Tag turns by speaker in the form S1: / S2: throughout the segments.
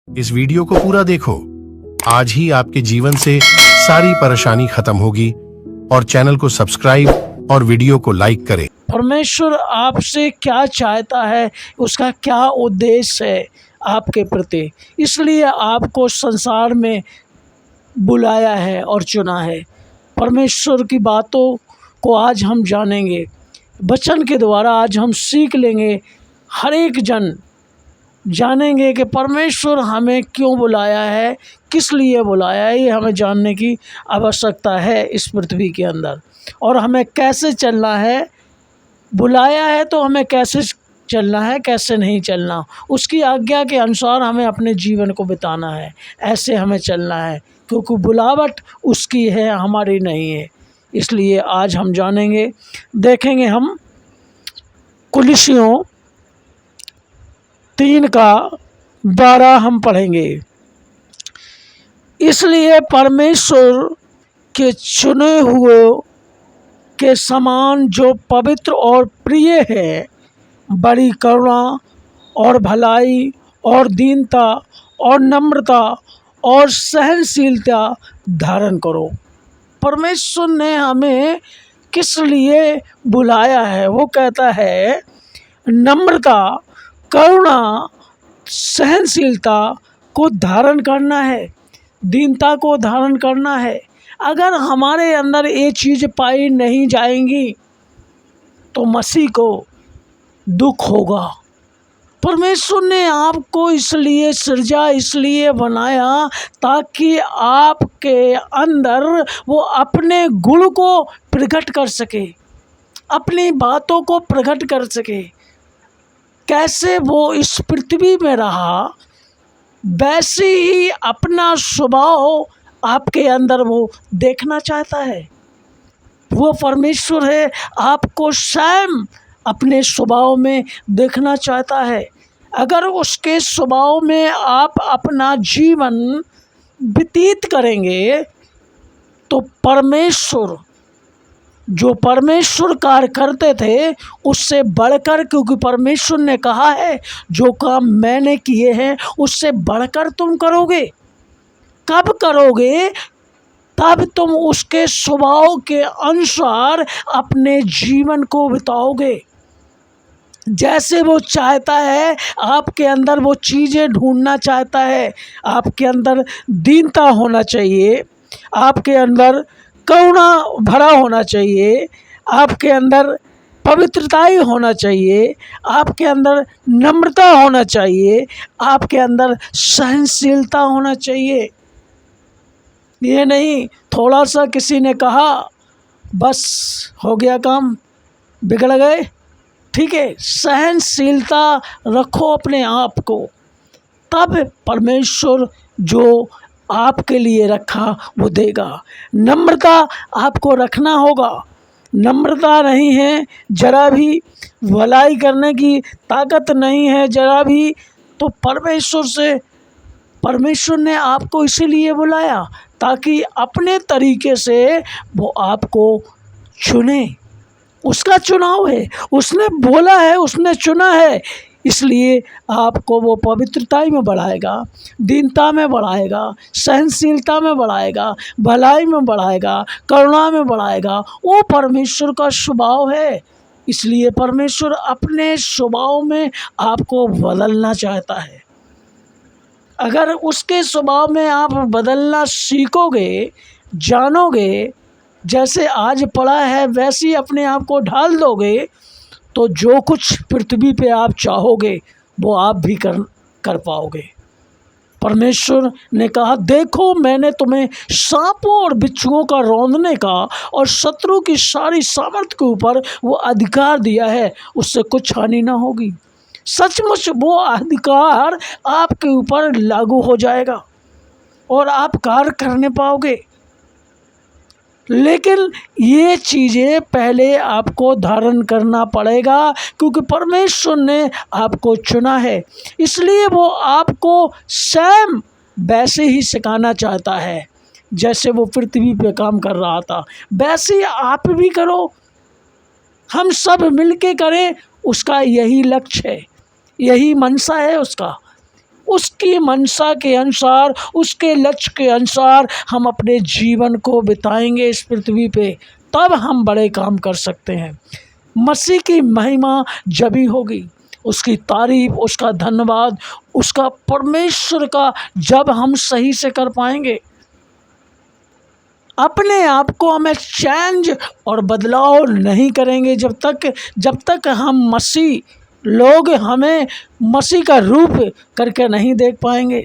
S1: इस वीडियो को पूरा देखो। आज ही आपके जीवन से सारी परेशानी खत्म होगी और चैनल को सब्सक्राइब और वीडियो को लाइक करें।
S2: परमेश्वर आपसे क्या चाहता है, उसका क्या उद्देश्य है आपके प्रति, इसलिए आपको संसार में बुलाया है और चुना है। परमेश्वर की बातों को आज हम जानेंगे, वचन के द्वारा आज हम सीख लेंगे। हर एक जन जानेंगे कि परमेश्वर हमें क्यों बुलाया है, किस लिए बुलाया है। ये हमें जानने की आवश्यकता है इस पृथ्वी के अंदर, और हमें कैसे चलना है। बुलाया है तो हमें कैसे चलना है, कैसे नहीं चलना, उसकी आज्ञा के अनुसार हमें अपने जीवन को बिताना है। ऐसे हमें चलना है, क्योंकि बुलावट उसकी है, हमारी नहीं है। इसलिए आज हम जानेंगे, देखेंगे हम कुलिसियों 3:12 हम पढ़ेंगे। इसलिए परमेश्वर के चुने हुए के समान जो पवित्र और प्रिय है, बड़ी करुणा और भलाई और दीनता और नम्रता और सहनशीलता धारण करो। परमेश्वर ने हमें किस लिए बुलाया है? वो कहता है नम्रता, करुणा, सहनशीलता को धारण करना है, दीनता को धारण करना है। अगर हमारे अंदर ये चीज़ पाई नहीं जाएंगी तो मसीह को दुख होगा। परमेश्वर ने आपको इसलिए सृजा, इसलिए बनाया ताकि आपके अंदर वो अपने गुण को प्रकट कर सके, अपनी बातों को प्रकट कर सके। कैसे वो इस पृथ्वी में रहा, वैसे ही अपना स्वभाव आपके अंदर वो देखना चाहता है। वो परमेश्वर है, आपको स्वयं अपने स्वभाव में देखना चाहता है। अगर उसके स्वभाव में आप अपना जीवन व्यतीत करेंगे तो परमेश्वर, जो परमेश्वर कार्य करते थे उससे बढ़कर, क्योंकि परमेश्वर ने कहा है जो काम मैंने किए हैं उससे बढ़कर तुम करोगे। कब करोगे? तब तुम उसके स्वभाव के अनुसार अपने जीवन को बिताओगे। जैसे वो चाहता है, आपके अंदर वो चीज़ें ढूंढना चाहता है। आपके अंदर दीनता होना चाहिए, आपके अंदर करुणा भरा होना चाहिए, आपके अंदर पवित्रताई होना चाहिए, आपके अंदर नम्रता होना चाहिए, आपके अंदर सहनशीलता होना चाहिए। ये नहीं थोड़ा सा किसी ने कहा बस हो गया, काम बिगड़ गए। ठीक है, सहनशीलता रखो अपने आप को, तब परमेश्वर जो आपके लिए रखा वो देगा। नम्रता आपको रखना होगा। नम्रता नहीं है, जरा भी भलाई करने की ताकत नहीं है जरा भी, तो परमेश्वर ने आपको इसीलिए बुलाया ताकि अपने तरीके से वो आपको चुने। उसका चुनाव है, उसने बोला है, उसने चुना है, इसलिए आपको वो पवित्रता में बढ़ाएगा, दीनता में बढ़ाएगा, सहनशीलता में बढ़ाएगा, भलाई में बढ़ाएगा, करुणा में बढ़ाएगा। वो परमेश्वर का स्वभाव है। इसलिए परमेश्वर अपने स्वभाव में आपको बदलना चाहता है। अगर उसके स्वभाव में आप बदलना सीखोगे, जानोगे, जैसे आज पढ़ा है वैसे ही अपने आप को ढाल दोगे, तो जो कुछ पृथ्वी पे आप चाहोगे वो आप भी कर पाओगे। परमेश्वर ने कहा देखो मैंने तुम्हें सांपों और बिच्छुओं का रौंदने का और शत्रु की सारी सामर्थ्य के ऊपर वो अधिकार दिया है, उससे कुछ हानि ना होगी। सचमुच वो अधिकार आपके ऊपर लागू हो जाएगा और आप कार्य करने पाओगे। लेकिन ये चीज़ें पहले आपको धारण करना पड़ेगा, क्योंकि परमेश्वर ने आपको चुना है। इसलिए वो आपको स्वयं वैसे ही सिखाना चाहता है, जैसे वो पृथ्वी पे काम कर रहा था वैसे ही आप भी करो। हम सब मिलके करें, उसका यही लक्ष्य है, यही मनसा है उसका। उसकी मंशा के अनुसार, उसके लक्ष्य के अनुसार हम अपने जीवन को बिताएंगे इस पृथ्वी पे, तब हम बड़े काम कर सकते हैं। मसीह की महिमा जब ही होगी, उसकी तारीफ, उसका धन्यवाद, उसका परमेश्वर का जब हम सही से कर पाएंगे। अपने आप को हमें चेंज और बदलाव नहीं करेंगे जब तक हम मसीह लोग हमें मसीह का रूप करके नहीं देख पाएंगे।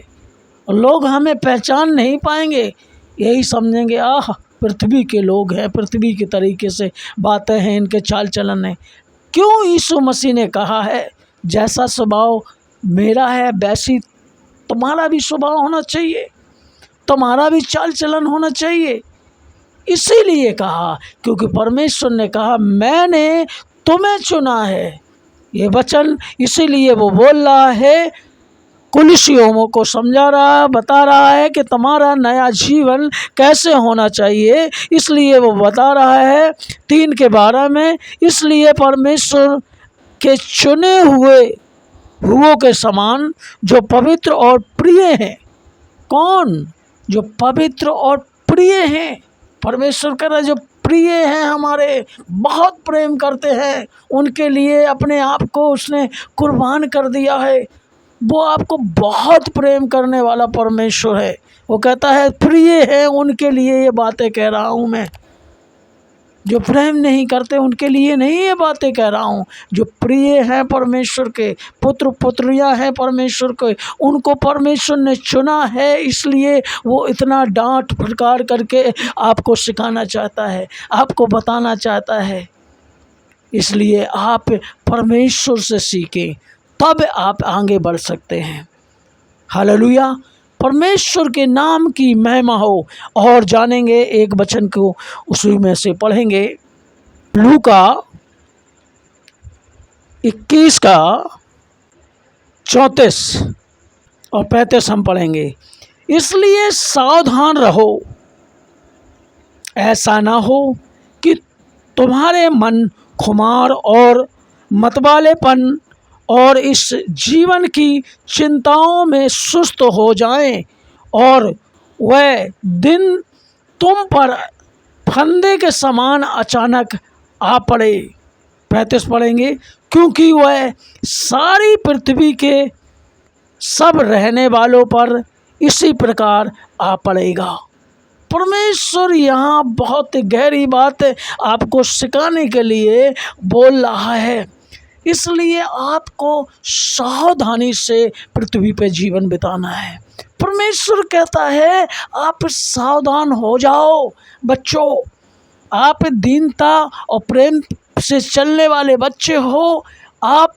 S2: लोग हमें पहचान नहीं पाएंगे, यही समझेंगे आह पृथ्वी के लोग हैं, पृथ्वी के तरीके से बातें हैं, इनके चाल चलन है। क्यों यीशु मसीह ने कहा है जैसा स्वभाव मेरा है वैसी तुम्हारा भी स्वभाव होना चाहिए, तुम्हारा भी चाल चलन होना चाहिए। इसीलिए कहा क्योंकि परमेश्वर ने कहा मैंने तुम्हें चुना है। ये वचन इसीलिए वो बोल रहा है, कुलिसियों को समझा रहा, बता रहा है कि तुम्हारा नया जीवन कैसे होना चाहिए। इसलिए वो बता रहा है 3:12 में, इसलिए परमेश्वर के चुने हुओं के समान जो पवित्र और प्रिय हैं। कौन? जो पवित्र और प्रिय हैं। परमेश्वर कह रहा है जो प्रिय हैं, हमारे बहुत प्रेम करते हैं, उनके लिए अपने आप को उसने कुर्बान कर दिया है। वो आपको बहुत प्रेम करने वाला परमेश्वर है। वो कहता है प्रिय है, उनके लिए ये बातें कह रहा हूँ मैं। जो प्रेम नहीं करते उनके लिए नहीं ये बातें कह रहा हूँ। जो प्रिय हैं परमेश्वर के, पुत्र पुत्रियाँ हैं परमेश्वर के, उनको परमेश्वर ने चुना है। इसलिए वो इतना डांट फटकार करके आपको सिखाना चाहता है, आपको बताना चाहता है। इसलिए आप परमेश्वर से सीखें, तब आप आगे बढ़ सकते हैं। हालेलुया। परमेश्वर के नाम की महिमा हो। और जानेंगे एक वचन को, उसी में से पढ़ेंगे लूका 21 का 34 और 35 हम पढ़ेंगे। इसलिए सावधान रहो, ऐसा ना हो कि तुम्हारे मन खुमार और मतवालेपन और इस जीवन की चिंताओं में सुस्त हो जाएं और वह दिन तुम पर फंदे के समान अचानक आ पड़े। 35 पढ़ेंगे, क्योंकि वह सारी पृथ्वी के सब रहने वालों पर इसी प्रकार आ पड़ेगा। परमेश्वर यहाँ बहुत गहरी बात आपको सिखाने के लिए बोल रहा है। इसलिए आपको सावधानी से पृथ्वी पे जीवन बिताना है। परमेश्वर कहता है आप सावधान हो जाओ बच्चों। आप दीनता और प्रेम से चलने वाले बच्चे हो, आप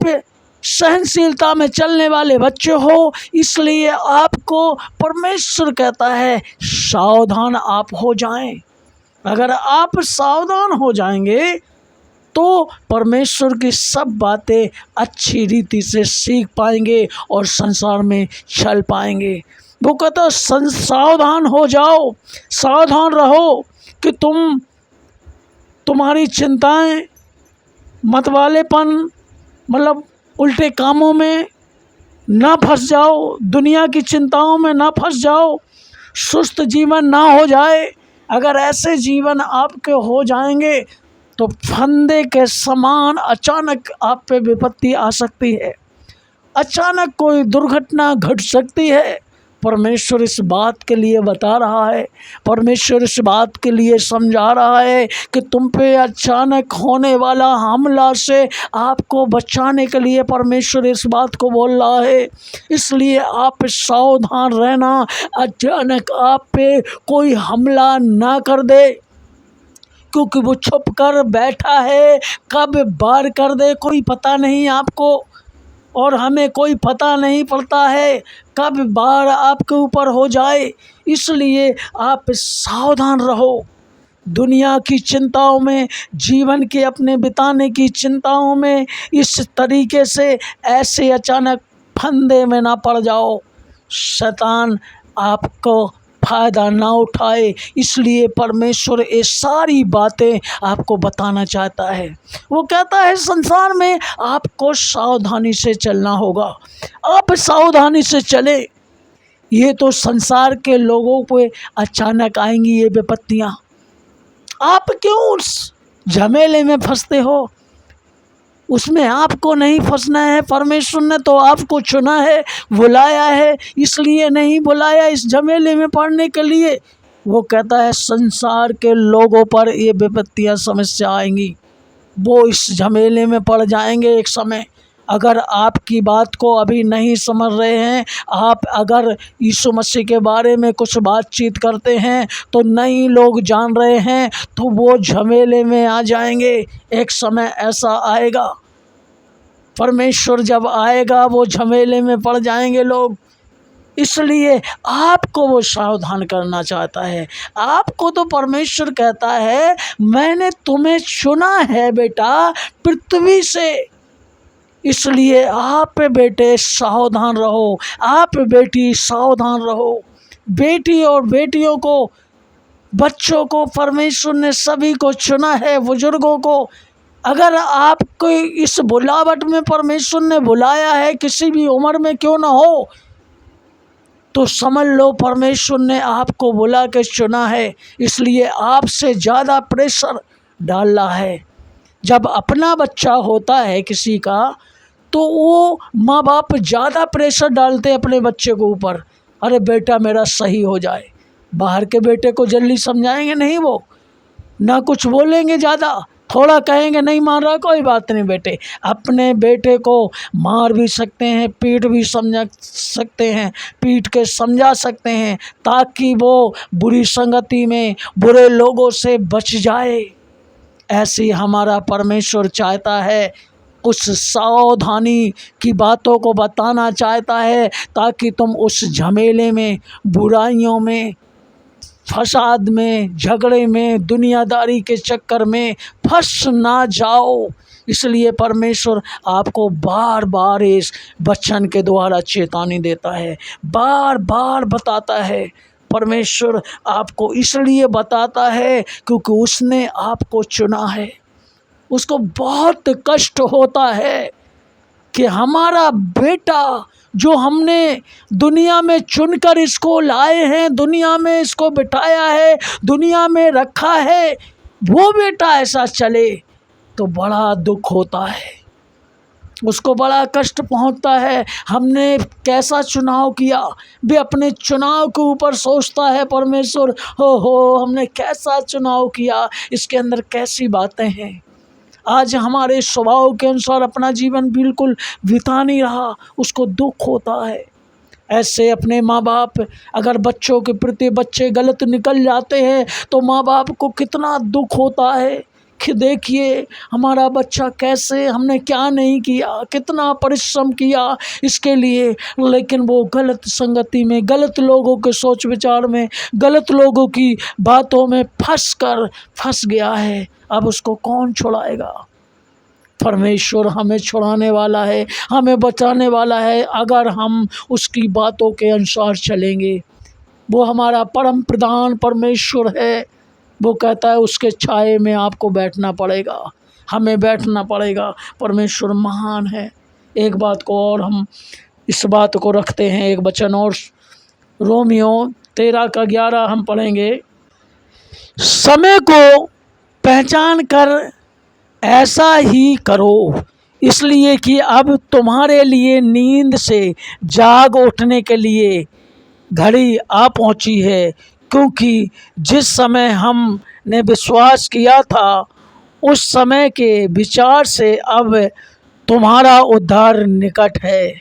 S2: सहनशीलता में चलने वाले बच्चे हो। इसलिए आपको परमेश्वर कहता है सावधान आप हो जाएं। अगर आप सावधान हो जाएंगे तो परमेश्वर की सब बातें अच्छी रीति से सीख पाएंगे और संसार में चल पाएंगे। वो कहता सावधान हो जाओ, सावधान रहो कि तुम्हारी चिंताएं मतवालेपन मतलब उल्टे कामों में ना फंस जाओ, दुनिया की चिंताओं में ना फंस जाओ, सुस्त जीवन ना हो जाए। अगर ऐसे जीवन आपके हो जाएंगे तो फंदे के समान अचानक आप पे विपत्ति आ सकती है, अचानक कोई दुर्घटना घट सकती है। परमेश्वर इस बात के लिए बता रहा है, परमेश्वर इस बात के लिए समझा रहा है कि तुम पे अचानक होने वाला हमला से आपको बचाने के लिए परमेश्वर इस बात को बोल रहा है। इसलिए आप सावधान रहना, अचानक आप पे कोई हमला ना कर दे, क्योंकि वो छुप कर बैठा है, कब वार कर दे कोई पता नहीं आपको, और हमें कोई पता नहीं पड़ता है कब वार आपके ऊपर हो जाए। इसलिए आप सावधान रहो। दुनिया की चिंताओं में, जीवन के अपने बिताने की चिंताओं में इस तरीके से ऐसे अचानक फंदे में ना पड़ जाओ। शैतान आपको फ़ायदा ना उठाए। इसलिए परमेश्वर ये सारी बातें आपको बताना चाहता है। वो कहता है संसार में आपको सावधानी से चलना होगा। आप सावधानी से चले। ये तो संसार के लोगों पे अचानक आएंगी ये विपत्तियाँ। आप क्यों उस झमेले में फंसते हो? उसमें आपको नहीं फंसना है। परमेश्वर ने तो आपको चुना है, बुलाया है, इसलिए नहीं बुलाया इस झमेले में पड़ने के लिए। वो कहता है संसार के लोगों पर ये विपत्तियां, समस्या आएंगी, वो इस झमेले में पड़ जाएंगे एक समय। अगर आपकी बात को अभी नहीं समझ रहे हैं, आप अगर यीशु मसीह के बारे में कुछ बातचीत करते हैं तो नहीं लोग जान रहे हैं, तो वो झमेले में आ जाएंगे। एक समय ऐसा आएगा, परमेश्वर जब आएगा वो झमेले में पड़ जाएंगे लोग। इसलिए आपको वो सावधान करना चाहता है। आपको तो परमेश्वर कहता है मैंने तुम्हें चुना है बेटा पृथ्वी से। इसलिए आप बेटे सावधान रहो, आप बेटी सावधान रहो। बेटी और बेटियों को, बच्चों को परमेश्वर ने सभी को चुना है, बुजुर्गों को। अगर आपको इस बुलावट में परमेश्वर ने बुलाया है, किसी भी उम्र में क्यों ना हो, तो समझ लो परमेश्वर ने आपको बुला के चुना है। इसलिए आपसे ज़्यादा प्रेशर डाल रहा है। जब अपना बच्चा होता है किसी का, तो वो माँ बाप ज़्यादा प्रेशर डालते हैं अपने बच्चे को ऊपर। अरे बेटा मेरा सही हो जाए। बाहर के बेटे को जल्दी समझाएंगे नहीं, वो ना कुछ बोलेंगे, ज़्यादा थोड़ा कहेंगे नहीं मान रहा, कोई बात नहीं बेटे। अपने बेटे को मार भी सकते हैं, पीट भी समझा सकते हैं, पीट के समझा सकते हैं, ताकि वो बुरी संगति में, बुरे लोगों से बच जाए। ऐसी हमारा परमेश्वर चाहता है। उस सावधानी की बातों को बताना चाहता है ताकि तुम उस झमेले में, बुराइयों में, फसाद में, झगड़े में, दुनियादारी के चक्कर में फंस ना जाओ। इसलिए परमेश्वर आपको बार बार इस वचन के द्वारा चेतावनी देता है, बार बार बताता है। परमेश्वर आपको इसलिए बताता है क्योंकि उसने आपको चुना है। उसको बहुत कष्ट होता है कि हमारा बेटा जो हमने दुनिया में चुनकर इसको लाए हैं, दुनिया में इसको बिठाया है, दुनिया में रखा है, वो बेटा ऐसा चले तो बड़ा दुख होता है, उसको बड़ा कष्ट पहुंचता है। हमने कैसा चुनाव किया, वे अपने चुनाव के ऊपर सोचता है परमेश्वर, हो हमने कैसा चुनाव किया, इसके अंदर कैसी बातें हैं। आज हमारे स्वभाव के अनुसार अपना जीवन बिल्कुल बिता नहीं रहा, उसको दुख होता है। ऐसे अपने माँ बाप अगर बच्चों के प्रति बच्चे गलत निकल जाते हैं तो माँ बाप को कितना दुख होता है कि देखिए हमारा बच्चा कैसे, हमने क्या नहीं किया, कितना परिश्रम किया इसके लिए, लेकिन वो गलत संगति में, गलत लोगों के सोच विचार में, गलत लोगों की बातों में फंस गया है। अब उसको कौन छुड़ाएगा? परमेश्वर हमें छुड़ाने वाला है, हमें बचाने वाला है अगर हम उसकी बातों के अनुसार चलेंगे। वो हमारा परम प्रधान परमेश्वर है। वो कहता है उसके छाए में आपको बैठना पड़ेगा, हमें बैठना पड़ेगा। परमेश्वर महान है। एक बात को और हम इस बात को रखते हैं, एक वचन और, रोमियो 13:11 हम पढ़ेंगे। समय को पहचान कर ऐसा ही करो, इसलिए कि अब तुम्हारे लिए नींद से जाग उठने के लिए घड़ी आ पहुंची है। क्योंकि जिस समय हमने विश्वास किया था उस समय के विचार से अब तुम्हारा उद्धार निकट है।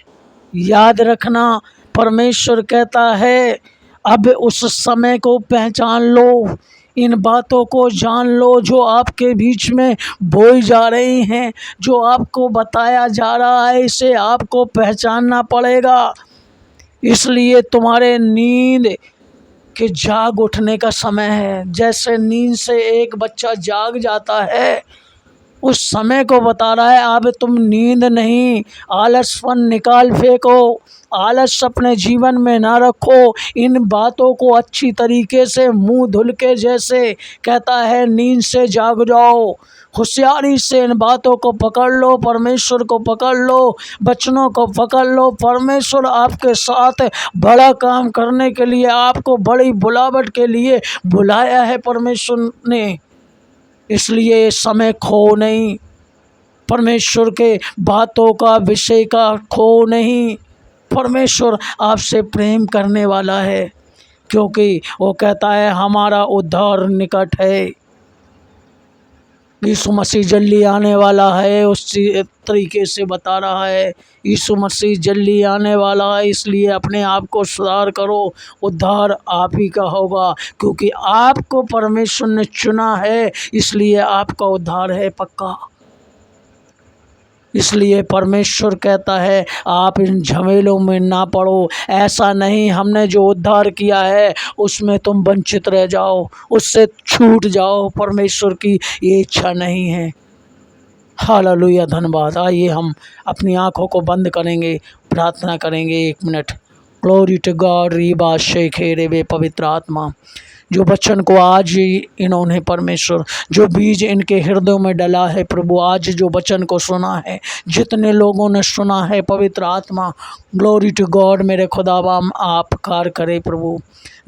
S2: याद रखना, परमेश्वर कहता है अब उस समय को पहचान लो, इन बातों को जान लो जो आपके बीच में बोई जा रही हैं, जो आपको बताया जा रहा है, इसे आपको पहचानना पड़ेगा। इसलिए तुम्हारे नींद के जाग उठने का समय है। जैसे नींद से एक बच्चा जाग जाता है उस समय को बता रहा है। अब तुम नींद नहीं, आलसपन निकाल फेंको, आलस अपने जीवन में ना रखो। इन बातों को अच्छी तरीके से मुंह धुल के, जैसे कहता है, नींद से जाग जाओ, होशियारी से इन बातों को पकड़ लो, परमेश्वर को पकड़ लो, वचनों को पकड़ लो। परमेश्वर आपके साथ बड़ा काम करने के लिए, आपको बड़ी बुलावट के लिए बुलाया है परमेश्वर ने। इसलिए समय खो नहीं, परमेश्वर के बातों का, विषय का खो नहीं। परमेश्वर आपसे प्रेम करने वाला है, क्योंकि वो कहता है हमारा उद्धार निकट है। यीशु मसीह जल्दी आने वाला है, उस तरीके से बता रहा है। यीशु मसीह जल्दी आने वाला है, इसलिए अपने आप को सुधार करो। उद्धार आप ही का होगा, क्योंकि आपको परमेश्वर ने चुना है, इसलिए आपका उद्धार है पक्का। इसलिए परमेश्वर कहता है आप इन झमेलों में ना पड़ो। ऐसा नहीं हमने जो उद्धार किया है उसमें तुम वंचित रह जाओ, उससे छूट जाओ। परमेश्वर की ये इच्छा नहीं है। हालेलुया, धन्यवाद। आइए हम अपनी आँखों को बंद करेंगे, प्रार्थना करेंगे 1 मिनट। Glory to God. रीबा शेखे रेबे, पवित्र आत्मा, जो वचन को आज इन्होंने परमेश्वर, जो बीज इनके हृदयों में डला है प्रभु, आज जो वचन को सुना है, जितने लोगों ने सुना है, पवित्र आत्मा, ग्लोरी टू गॉड, मेरे खुदाबाम आप कार्य करे प्रभु।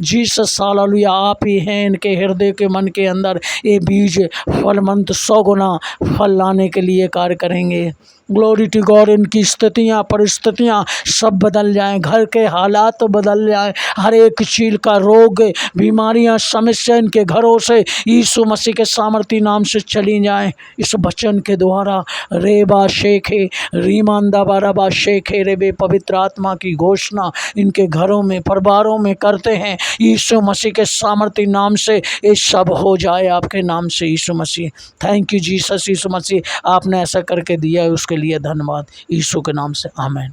S2: जीसस हालेलुया, आप ही हैं इनके हृदय के, मन के अंदर ये बीज फलवंत 100 गुना फल लाने के लिए कार्य करेंगे। Glory to God. इनकी स्थितियाँ, परिस्थितियाँ सब बदल जाएं, घर के हालात बदल जाएं, हर एक चीज़ का रोग, बीमारियाँ, समस्या इनके घरों से यीशु मसीह के सामर्थी नाम से चली जाएं। इस वचन के द्वारा रेबा शेखे रीमांदा बाराबा शेखे रेबे, पवित्र आत्मा की घोषणा इनके घरों में, परिवारों में करते हैं। यीशु मसीह के सामर्थी नाम से ये सब हो जाए, आपके नाम से यीशु मसीह। Thank you Jesus. यीशु मसीह आपने ऐसा करके दिया है, उसके लिए धन्यवाद। यीशु के नाम से आमीन।